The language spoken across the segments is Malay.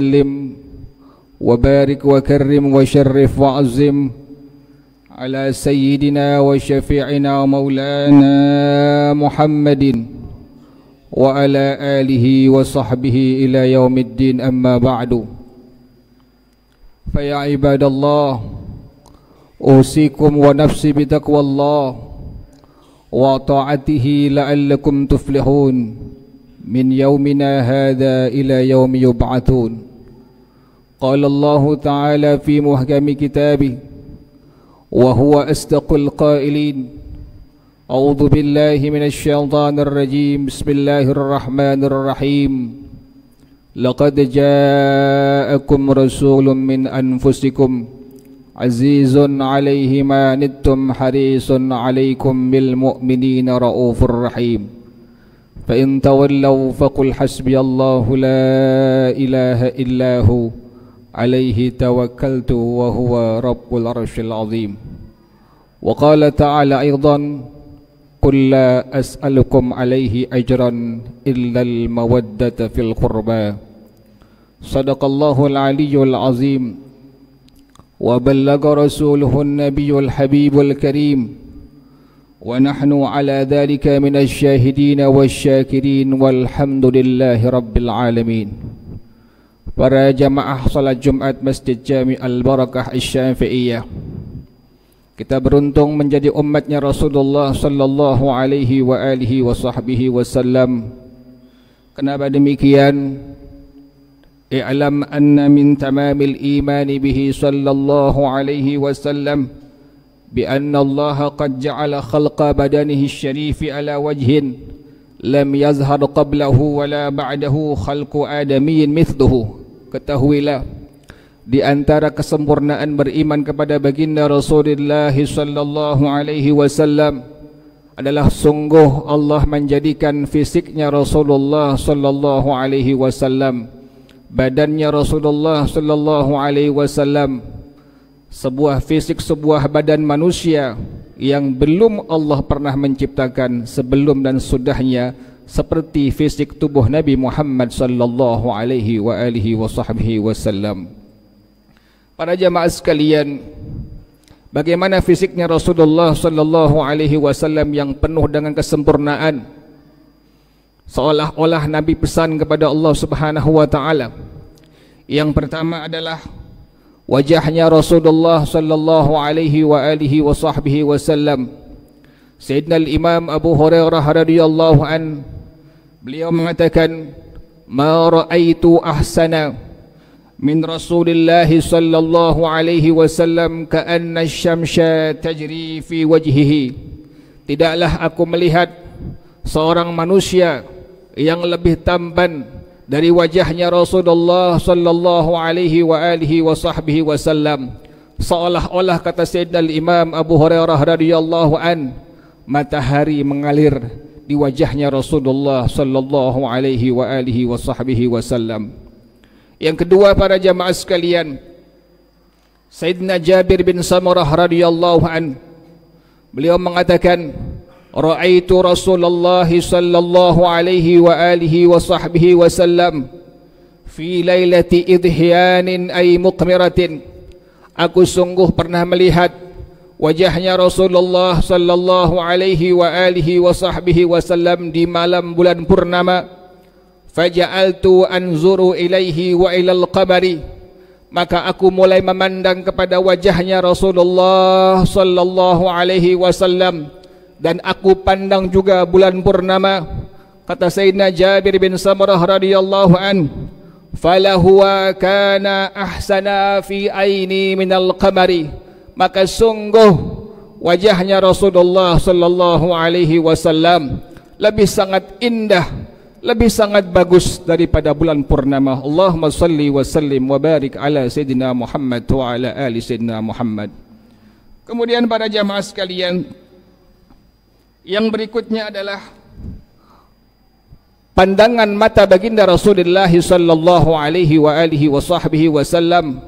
وسلم وبارك وكرم وشرف وعظم على سيدنا وشفيعنا ومولانا محمد وعلى آله وصحبه إلى يوم الدين. أما بعد، فيا عباد الله، أوصيكم ونفسي بتقوى الله وطاعته لعلكم تفلحون من يومنا هذا إلى يوم يبعثون. قال الله تعالى في محكم كتابه وهو أصدق القائلين: أعوذ بالله من الشيطان الرجيم، بسم الله الرحمن الرحيم. لقد جاءكم رسول من أنفسكم عزيز عليه ما عنتم حريص عليكم بالمؤمنين رؤوف رحيم. فإن تولوا فقل حسبي الله لا إله إلا هو عليه توكلت وهو رب العرش العظيم. وقال تعالى أيضا: قل لا أسألكم عليه أجرا إلا المودة في القربى. صدق الله العلي العظيم وبلغ رسوله النبي الحبيب الكريم، ونحن على ذلك من الشاهدين والشاكرين والحمد لله رب العالمين. Para jamaah salat Jumat Masjid Jami Al-Barakah Asy-Syafi'iyah, kita beruntung menjadi umatnya Rasulullah sallallahu alaihi wa alihi wa sahbihi wasallam. Kenapa demikian? I'lam anna min tamamil iman bihi sallallahu alaihi wasallam bi anna Allah qad ja'ala khalqa badanihi asy-syarif ala wajhin lam yazhar qablahu wala ba'dahu khalqu adamiyyin mithluhu. Ketahuilah, di antara kesempurnaan beriman kepada baginda Rasulullah sallallahu alaihi wasallam adalah sungguh Allah menjadikan fisiknya Rasulullah sallallahu alaihi wasallam, badannya Rasulullah sallallahu alaihi wasallam, sebuah fisik, sebuah badan manusia yang belum Allah pernah menciptakan sebelum dan sudahnya, seperti fisik tubuh Nabi Muhammad sallallahu alaihi wa alihi wa sahbihi wasallam. Para jamaah sekalian, bagaimana fisiknya Rasulullah sallallahu alaihi wasallam yang penuh dengan kesempurnaan, seolah-olah Nabi pesan kepada Allah Subhanahu wa taala. Yang pertama adalah wajahnya Rasulullah sallallahu alaihi wa alihi wa sahbihi wasallam. Sayyidina al-Imam Abu Hurairah radhiyallahu an, beliau mengatakan, ma ra'aitu ahsana min Rasulillah sallallahu alaihi wasallam ka'anna asy-syamsa tajri fi wajhihi. Tidaklah aku melihat seorang manusia yang lebih tampan dari wajahnya Rasulullah sallallahu alaihi wa alihi wa sahbihi wasallam, seolah-olah, kata Sayyidina al-Imam Abu Hurairah radhiyallahu an, matahari mengalir di wajahnya Rasulullah sallallahu alaihi wa alihi wa sahbihi wasallam. Yang kedua, para jamaah sekalian, Sayyidina Jabir bin Samurah radhiyallahu an, beliau mengatakan, ra'aitu Rasulullah sallallahu alaihi wa alihi wa sahbihi wasallam fi lailati idhyanin ay muqmiratin. Aku sungguh pernah melihat wajahnya Rasulullah sallallahu alaihi wa alihi wa sahbihi wasallam di malam bulan purnama. Faja'altu anzuru ilaihi wa ilal qamari, maka aku mulai memandang kepada wajahnya Rasulullah sallallahu alaihi wasallam, dan aku pandang juga bulan purnama. Kata Sayyidina Jabir bin Samurah radhiyallahu an, falahuwa kana ahsana fi aini minal qamari, maka sungguh wajahnya Rasulullah sallallahu alaihi wasallam lebih sangat indah, lebih sangat bagus daripada bulan purnama. Allahumma salli wa sallim wa barik ala Sayyidina Muhammad wa ala ali Sayyidina Muhammad. Kemudian para jamaah sekalian, yang berikutnya adalah pandangan mata baginda Rasulullah sallallahu alaihi wa alihi wa sahbihi wasallam.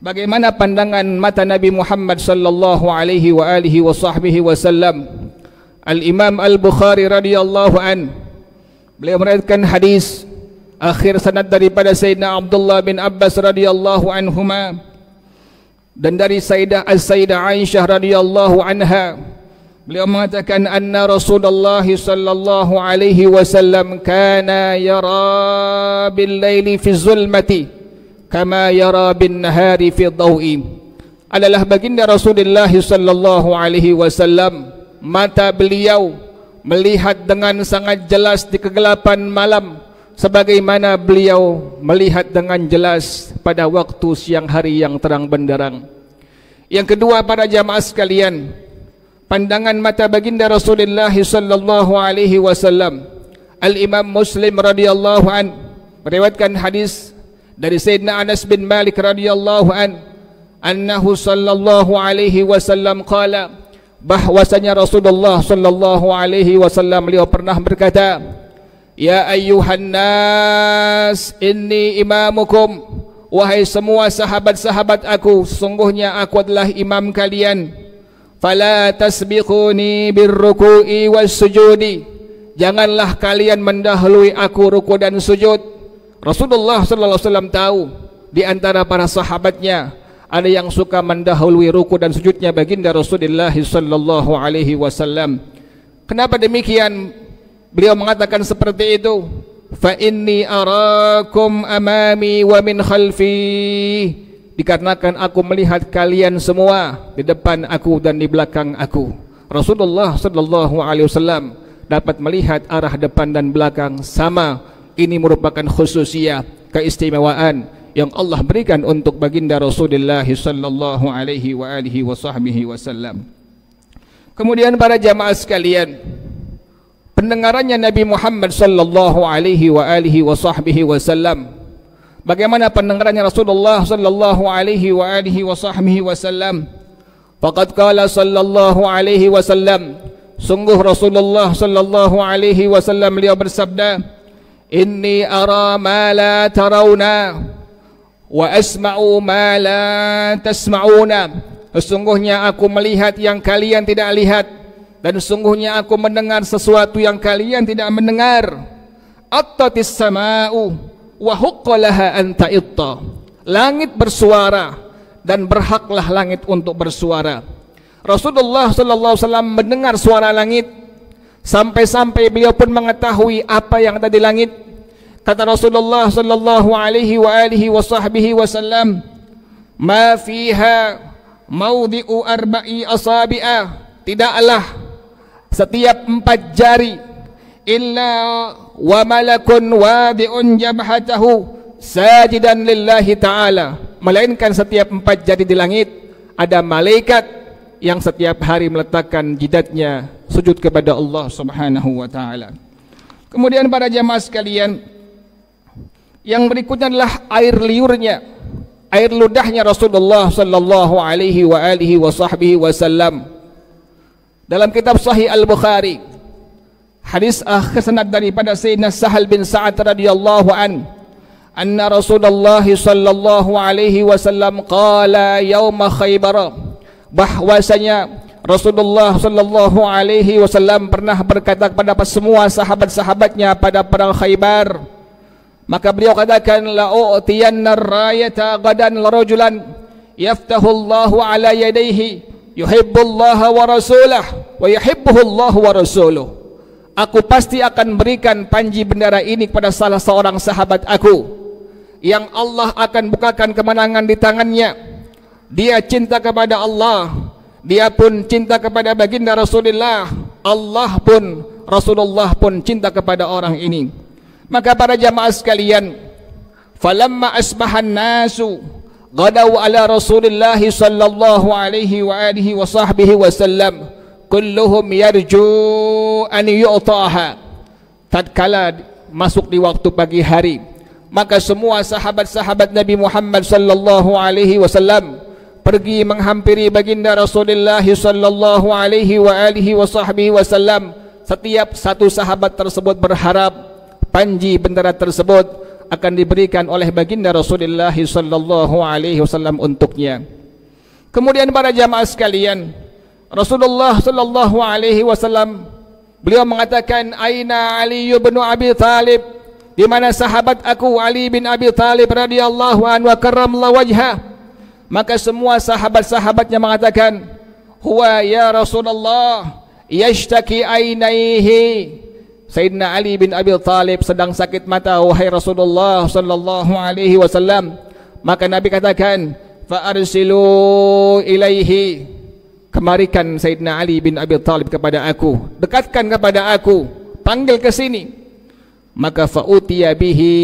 Bagaimana pandangan mata Nabi Muhammad sallallahu alaihi wa alihi wa sahbihi wasallam? Al-Imam Al-Bukhari radhiyallahu an, beliau meriwayatkan hadis akhir sanad daripada Sayyidina Abdullah bin Abbas radhiyallahu anhuma dan dari Sayyidah Aisyah radhiyallahu anha, beliau mengatakan anna Rasulullah sallallahu alaihi wasallam kana yara bil laili fi zulmati kama yara bin nahari fi dhawi. Adalah baginda Rasulullah sallallahu alaihi wasallam, mata beliau melihat dengan sangat jelas di kegelapan malam sebagaimana beliau melihat dengan jelas pada waktu siang hari yang terang benderang. Yang kedua, para jamaah sekalian, pandangan mata baginda Rasulullah sallallahu alaihi wasallam. Al-Imam Muslim radhiyallahu an meriwayatkan hadis dari Sayyidina Anas bin Malik radhiyallahu an, annahu sallallahu alaihi wasallam qala, bahwasanya Rasulullah sallallahu alaihi wasallam beliau pernah berkata, ya ayyuhan nas inni imamukum, wahai semua sahabat-sahabat aku, sesungguhnya aku adalah imam kalian. Fala tasbiquni birruku'i wassujudi, janganlah kalian mendahului aku ruku dan sujud. Rasulullah sallallahu alaihi wasallam tahu di antara para sahabatnya ada yang suka mendahului ruku dan sujudnya baginda Rasulullah sallallahu alaihi wasallam. Kenapa demikian? Beliau mengatakan seperti itu, fa inni arakum amami wa min khalfi, dikarenakan aku melihat kalian semua di depan aku dan di belakang aku. Rasulullah sallallahu alaihi wasallam dapat melihat arah depan dan belakang sama. Ini merupakan khususiyah, keistimewaan yang Allah berikan untuk baginda Rasulullah sallallahu alaihi wa alihi wasallam. Kemudian para jamaah sekalian, pendengarannya Nabi Muhammad sallallahu alaihi wa alihi wasallam, bagaimana pendengarannya Rasulullah sallallahu alaihi wa alihi wasallam? Faqad qala sallallahu alaihi wasallam, sungguh Rasulullah sallallahu alaihi wasallam beliau bersabda, inni ara ma la tarawna wa asma'u ma la tasma'una, sesungguhnya aku melihat yang kalian tidak lihat, dan sungguhnya aku mendengar sesuatu yang kalian tidak mendengar. Attatis sama'u wa huqqalaha an ta'itta, langit bersuara dan berhaklah langit untuk bersuara. Rasulullah sallallahu alaihi wasallam mendengar suara langit sampai-sampai beliau pun mengetahui apa yang ada di langit. Kata Rasulullah sallallahu alaihi wasallam, ma fiha mawdi'u arba'i asabi'a, tidaklah setiap 4 jari illa wa malakun wadi'un jabhatahu sajidan lillahi ta'ala, melainkan setiap 4 jari di langit ada malaikat yang setiap hari meletakkan jidatnya sujud kepada Allah subhanahu wa ta'ala. Kemudian para jamaah sekalian, yang berikutnya adalah air liurnya, air ludahnya Rasulullah sallallahu alaihi wasallam. Dalam kitab Sahih Al-Bukhari, hadis sanad daripada Sayyidina Sahal bin Sa'ad radhiyallahu an, anna Rasulullah sallallahu alaihi wasallam qala yauma Khaybar, bahwasanya Rasulullah sallallahu alaihi wasallam pernah berkata kepada semua sahabat-sahabatnya pada perang Khaybar, maka beliau katakan, la u'tiyanna ar-rayata gadan larajulan yaftahu Allahu ala yadayhi yuhibbullaha wa rasulah wa yuhibbuhullahu wa rasuluh, aku pasti akan berikan panji bendera ini kepada salah seorang sahabat aku yang Allah akan bukakan kemenangan di tangannya. Dia cinta kepada Allah, dia pun cinta kepada baginda Rasulullah, Allah pun, Rasulullah pun cinta kepada orang ini. Maka para jamaah sekalian, falamma asbahan nasu ghadaw ala Rasulillah sallallahu alaihi wa alihi wa sahbihi wasallam kulluhum yarju an yu'taha, tatkala masuk di waktu pagi hari, maka semua sahabat-sahabat Nabi Muhammad sallallahu alaihi wasallam pergi menghampiri baginda Rasulullah sallallahu alaihi wa alihi wa sahbihi wasallam. Setiap satu sahabat tersebut berharap panji bendera tersebut akan diberikan oleh baginda Rasulullah sallallahu alaihi wasallam untuknya. Kemudian para jamaah sekalian, Rasulullah sallallahu alaihi wasallam beliau mengatakan, aina Ali bin Abi Thalib, di mana sahabat aku Ali bin Abi Thalib radhiyallahu anhu wa karramallahu wajhah, maka semua sahabat-sahabatnya mengatakan, huwa ya Rasulullah yashtaki ainaihi. Sayyidina Ali bin Abi Thalib sedang sakit mata, wahai Rasulullah sallallahu alaihi wasallam. Maka Nabi katakan, fa arsilu ilaihi, kemarikan Sayyidina Ali bin Abi Thalib kepada aku, dekatkan kepada aku, panggil ke sini. Maka fa'utiya bihi,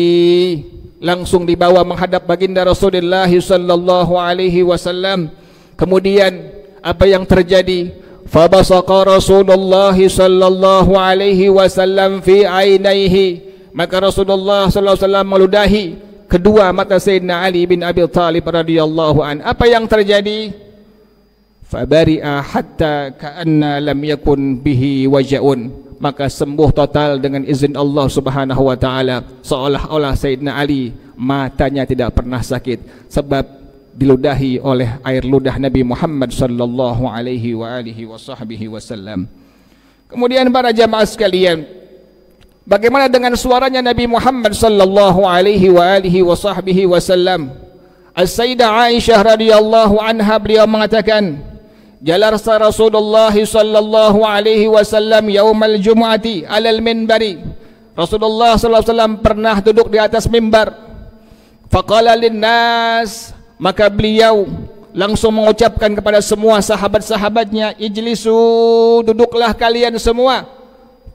langsung dibawa menghadap baginda Rasulullah sallallahu alaihi wasallam. Kemudian apa yang terjadi? Fabasaqa Rasulullah sallallahu alaihi wasallam fi ainaihi, maka Rasulullah sallallahu alaihi wasallam meludahi kedua mata Sayyidina Ali bin Abi Thalib radhiyallahu an. Apa yang terjadi? Fabari'a hatta ka'anna lam yakun bihi waja'un, maka sembuh total dengan izin Allah Subhanahu wa taala, seolah-olah Sayyidina Ali matanya tidak pernah sakit sebab diludahi oleh air ludah Nabi Muhammad sallallahu alaihi wa alihi wasallam. Kemudian para jamaah sekalian, bagaimana dengan suaranya Nabi Muhammad sallallahu alaihi wa alihi wasallam? As-Sayyidah Aisyah radhiyallahu anha, beliau mengatakan, jalarsa Rasulullah sallallahu alaihi wasallam yaumal jumu'ati alal minbari. Rasulullah sallallahu alaihi wasallam pernah duduk di atas mimbar. Faqala linnas, maka beliau langsung mengucapkan kepada semua sahabat-sahabatnya, ijlisu, duduklah kalian semua.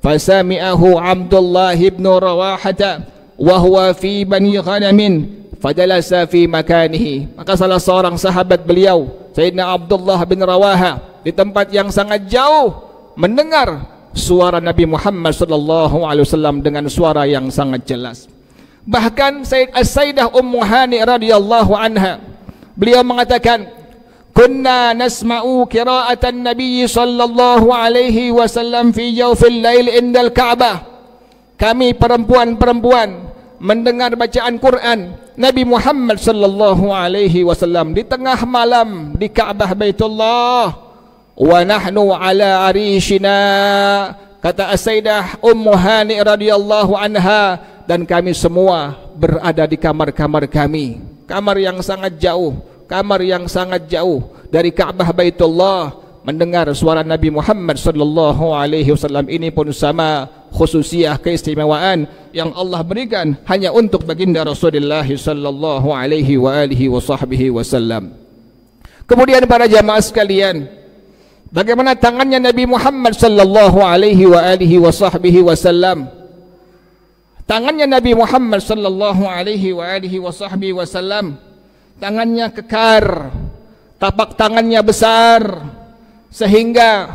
Fasami'ahu Abdullah ibn Rawahata wa huwa fi bani ghanamin fajalasa fi makanihi. Maka salah seorang sahabat beliau, Sayyidina Abdullah bin Rawaha, di tempat yang sangat jauh mendengar suara Nabi Muhammad sallallahu alaihi wasallam dengan suara yang sangat jelas. Bahkan Sayyidah Ummu Hani radhiyallahu anha, beliau mengatakan, kunna nasma'u qira'atan Nabi sallallahu alaihi wasallam fi jawfil lail indal Ka'bah. Kami perempuan-perempuan mendengar bacaan Quran Nabi Muhammad sallallahu alaihi wasallam di tengah malam di Ka'bah Baitullah. Wa nahnu ala arishina, kata Sayyidah Ummu Hani radhiyallahu anha, dan kami semua berada di kamar-kamar kami, kamar yang sangat jauh, kamar yang sangat jauh dari Ka'bah Baitullah, mendengar suara Nabi Muhammad sallallahu alaihi wasallam. Ini pun sama khususiyah, keistimewaan yang Allah berikan hanya untuk baginda Rasulullah sallallahu alaihi wa alihi wasallam. Kemudian para jamaah sekalian, bagaimana tangannya Nabi Muhammad sallallahu alaihi wa alihi wasallam? Tangannya Nabi Muhammad sallallahu alaihi wa alihi wasallam, tangannya kekar, tapak tangannya besar, sehingga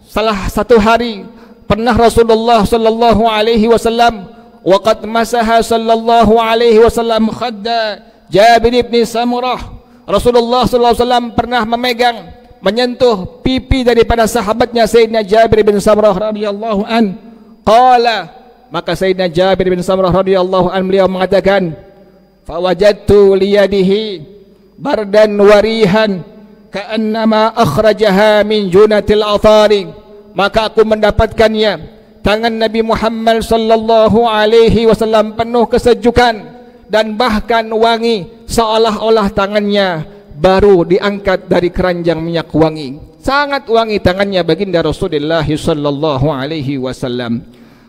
salah satu hari pernah Rasulullah sallallahu alaihi wasallam waqad masaha sallallahu alaihi wasallam khadda Jabir bin Samurah. Rasulullah sallallahu alaihi wasallam pernah memegang, menyentuh pipi daripada sahabatnya Sayyidina Jabir bin Samurah radhiyallahu an. Qala, maka Sayyidina Jabir bin Samurah radhiyallahu an, beliau mengatakan, fawajadtu liyadihi bardan warihan ka'annama akhrajaha min junatil athari. Maka aku mendapatkannya, tangan Nabi Muhammad sallallahu alaihi wasallam penuh kesejukan dan bahkan wangi, seolah-olah tangannya baru diangkat dari keranjang minyak wangi. Sangat wangi tangannya baginda Rasulullah sallallahu alaihi wasallam.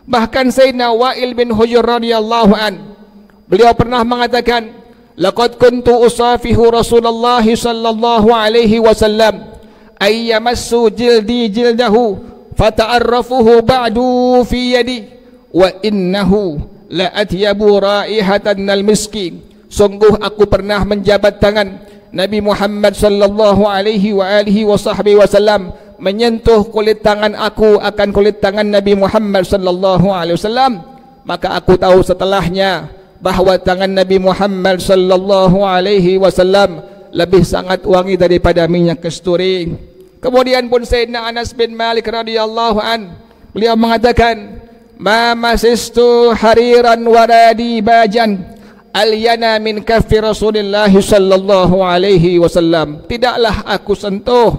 Bahkan Sayyidina Wa'il bin Hujr radhiyallahu an, beliau pernah mengatakan, laqad kuntu usafihu Rasulullah sallallahu alaihi wasallam ay yamassu jildi jildahu fata'arrafuhu ba'du fi yadi wa innahu la atyabu raihatan al-miski. Sungguh aku pernah menjabat tangan Nabi Muhammad sallallahu alaihi wa alihi wasallam, menyentuh kulit tangan aku akan kulit tangan Nabi Muhammad sallallahu alaihi wasallam, maka aku tahu setelahnya bahwa tangan Nabi Muhammad sallallahu alaihi wasallam lebih sangat wangi daripada minyak kasturi. Kemudian pun Sayyidina Anas bin Malik radhiyallahu an, beliau mengatakan, ma masistu hariran waradi bajan alyana min kaffi Rasulillah sallallahu alaihi wasallam. Tidaklah aku sentuh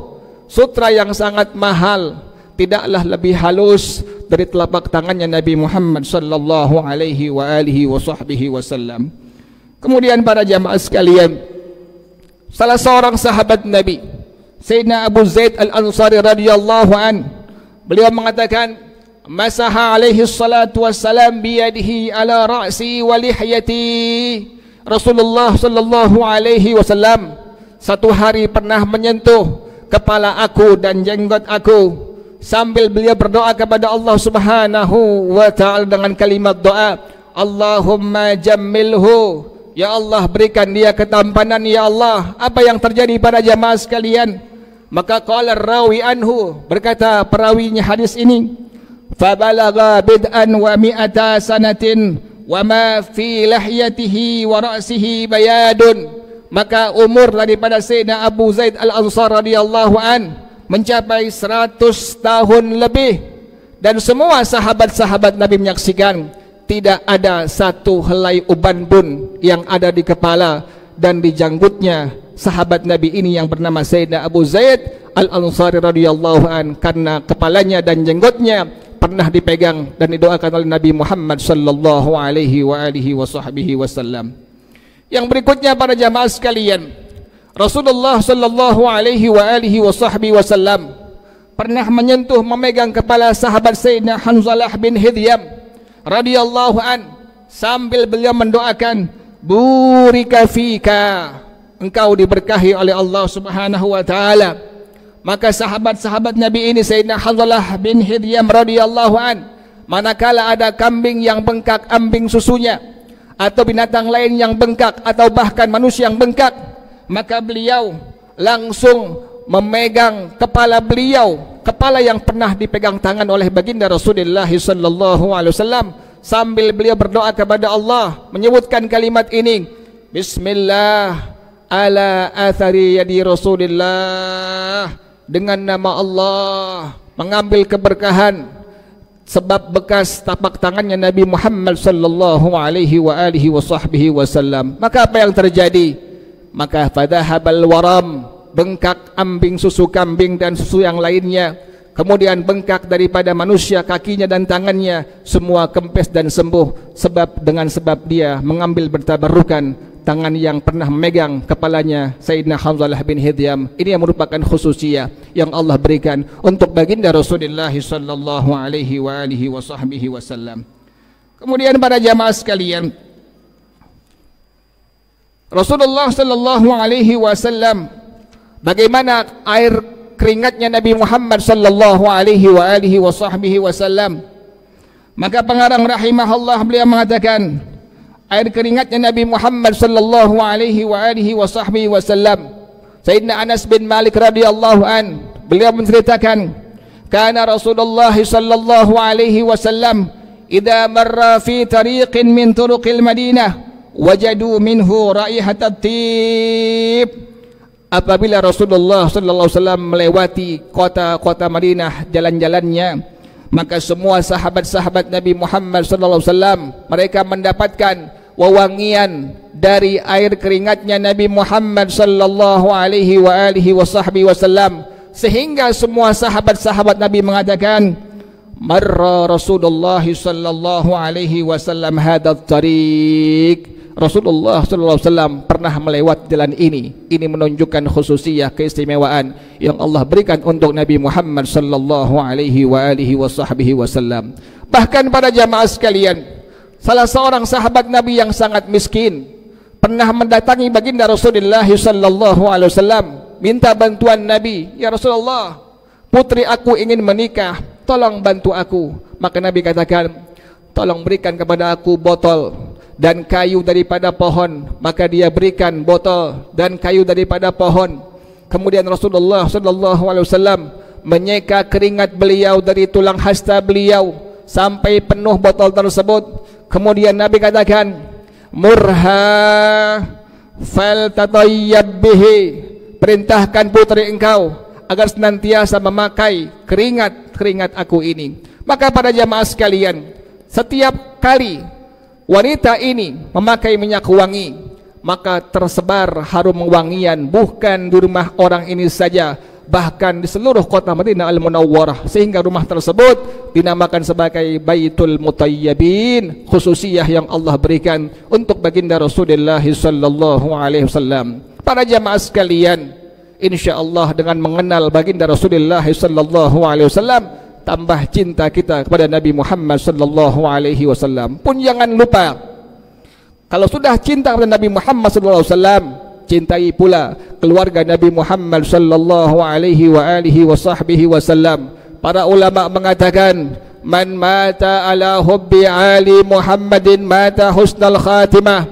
sutra yang sangat mahal, tidaklah lebih halus dari telapak tangannya Nabi Muhammad sallallahu alaihi wa alihi wasallam. Kemudian para jamaah sekalian, salah seorang sahabat Nabi, Sayyidina Abu Zaid Al-Ansari radhiyallahu an, beliau mengatakan, masaha alaihi salatu wassalam biyadihi ala ra'si wa lihyati. Rasulullah sallallahu alaihi wasallam satu hari pernah menyentuh kepala aku dan jenggot aku, sambil beliau berdoa kepada Allah Subhanahu wa taala dengan kalimat doa, Allahumma jammilhu, ya Allah berikan dia ketampanan ya Allah. Apa yang terjadi pada jamaah sekalian? Maka qala rawi anhu, berkata perawinya hadis ini, fabalagha bid'an wa mi'ata sanatin wa ma fi lahyatihi wa ra'sihi bayadun. Maka umur daripada Sayyidina Abu Zaid Al-Ansar radhiyallahu an mencapai 100 tahun lebih, dan semua sahabat-sahabat Nabi menyaksikan tidak ada satu helai uban pun yang ada di kepala dan di janggutnya sahabat Nabi ini yang bernama Sayyidina Abu Zaid Al-Ansari radhiyallahu an, karena kepalanya dan jenggotnya pernah dipegang dan didoakan oleh Nabi Muhammad sallallahu alaihi wa alihi wasallam. Yang berikutnya para jamaah sekalian, Rasulullah sallallahu alaihi wa alihi wasallam pernah menyentuh, memegang kepala sahabat Sayyidina Hanzalah bin Hidhyam radhiyallahu an, sambil beliau mendoakan, burika fika, engkau diberkahi oleh Allah Subhanahu wa taala. Maka sahabat-sahabat Nabi ini, Sayyidina Hanzalah bin Hidhyam radhiyallahu an, manakala ada kambing yang bengkak ambing susunya, atau binatang lain yang bengkak, atau bahkan manusia yang bengkak, maka beliau langsung memegang kepala beliau, kepala yang pernah dipegang tangan oleh baginda Rasulullah sallallahu alaihi wasallam, sambil beliau berdoa kepada Allah menyebutkan kalimat ini, Bismillah ala athari yadi Rasulillah, dengan nama Allah mengambil keberkahan sebab bekas tapak tangannya Nabi Muhammad sallallahu alaihi wa alihi wasallam. Maka apa yang terjadi? Maka fadhahabal waram, bengkak ambing susu kambing dan susu yang lainnya, kemudian bengkak daripada manusia kakinya dan tangannya, semua kempes dan sembuh dengan sebab dia mengambil bertabarukan tangan yang pernah memegang kepalanya Sayyidina Hanzalah bin Hidhyam. Ini yang merupakan khususiyah yang Allah berikan untuk baginda Rasulullah sallallahu alaihi wa alihi wasallam. Kemudian para jamaah sekalian, Rasulullah sallallahu alaihi wasallam, bagaimana air keringatnya Nabi Muhammad sallallahu alaihi wa alihi wasallam. Maka pengarang rahimahullah beliau mengatakan, air keringatnya Nabi Muhammad sallallahu alaihi wa alihi wasallam. Sayyidina Anas bin Malik radhiyallahu an, beliau menceritakan, kana Rasulullah sallallahu alaihi wasallam idza marra fi tariqin min turuqil Madinah wajadu minhu raihatat tib. Apabila Rasulullah sallallahu alaihi wasallam melewati kota-kota Madinah, jalan-jalannya, maka semua sahabat-sahabat Nabi Muhammad sallallahu alaihi wasallam mereka mendapatkan wewangian dari air keringatnya Nabi Muhammad sallallahu alaihi wa alihi wasallam, sehingga semua sahabat-sahabat Nabi mengatakan, marra Rasulullah sallallahu alaihi wasallam hadat tariq. Rasulullah sallallahu alaihi wasallam pernah melewati jalan ini. Ini menunjukkan khususiyah, keistimewaan yang Allah berikan untuk Nabi Muhammad sallallahu alaihi wa alihi wasallam. Bahkan pada jamaah sekalian, salah seorang sahabat Nabi yang sangat miskin pernah mendatangi baginda Rasulullah sallallahu alaihi wasallam, minta bantuan Nabi, ya Rasulullah, putri aku ingin menikah, tolong bantu aku. Maka Nabi katakan, tolong berikan kepada aku botol dan kayu daripada pohon. Maka dia berikan botol dan kayu daripada pohon. Kemudian Rasulullah sallallahu alaihi wasallam menyeka keringat beliau dari tulang hasta beliau sampai penuh botol tersebut. Kemudian Nabi katakan, murha faltatayyab bihi, perintahkan putri engkau agar senantiasa memakai keringat aku ini. Maka pada jamaah sekalian, setiap kali wanita ini memakai minyak wangi, maka tersebar harum wangian bukan di rumah orang ini saja, bahkan di seluruh kota Madinah Al-Munawwarah, sehingga rumah tersebut dinamakan sebagai Baitul Mutayyibin, khususiyah yang Allah berikan untuk baginda Rasulullah sallallahu alaihi wasallam. Para jamaah sekalian, insyaallah dengan mengenal baginda Rasulullah sallallahu alaihi wasallam, tambah cinta kita kepada Nabi Muhammad sallallahu alaihi wasallam. Pun jangan lupa, kalau sudah cinta kepada Nabi Muhammad sallallahu alaihi wasallam, cintai pula keluarga Nabi Muhammad sallallahu alaihi wa alihi wa sahbihi wasallam. Para ulama mengatakan, man mata ala hubbi ali Muhammadin mata husnal khatimah.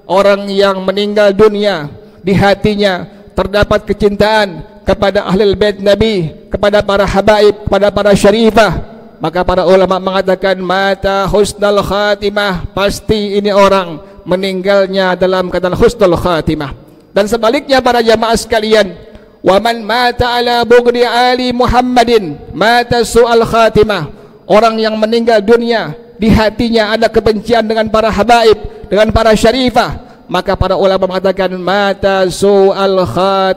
Orang yang meninggal dunia di hatinya terdapat kecintaan kepada ahlul bait Nabi, kepada para habaib, kepada para syarifah, maka para ulama mengatakan mata husnal khatimah, pasti ini orang meninggalnya dalam keadaan husnul khatimah. Dan sebaliknya para jamaah sekalian, wa man mata ala bughdi ali Muhammadin mata su'al khatimah. Orang yang meninggal dunia di hatinya ada kebencian dengan para habaib, dengan para syarifah, maka para ulama mengatakan mata su'al khatimah.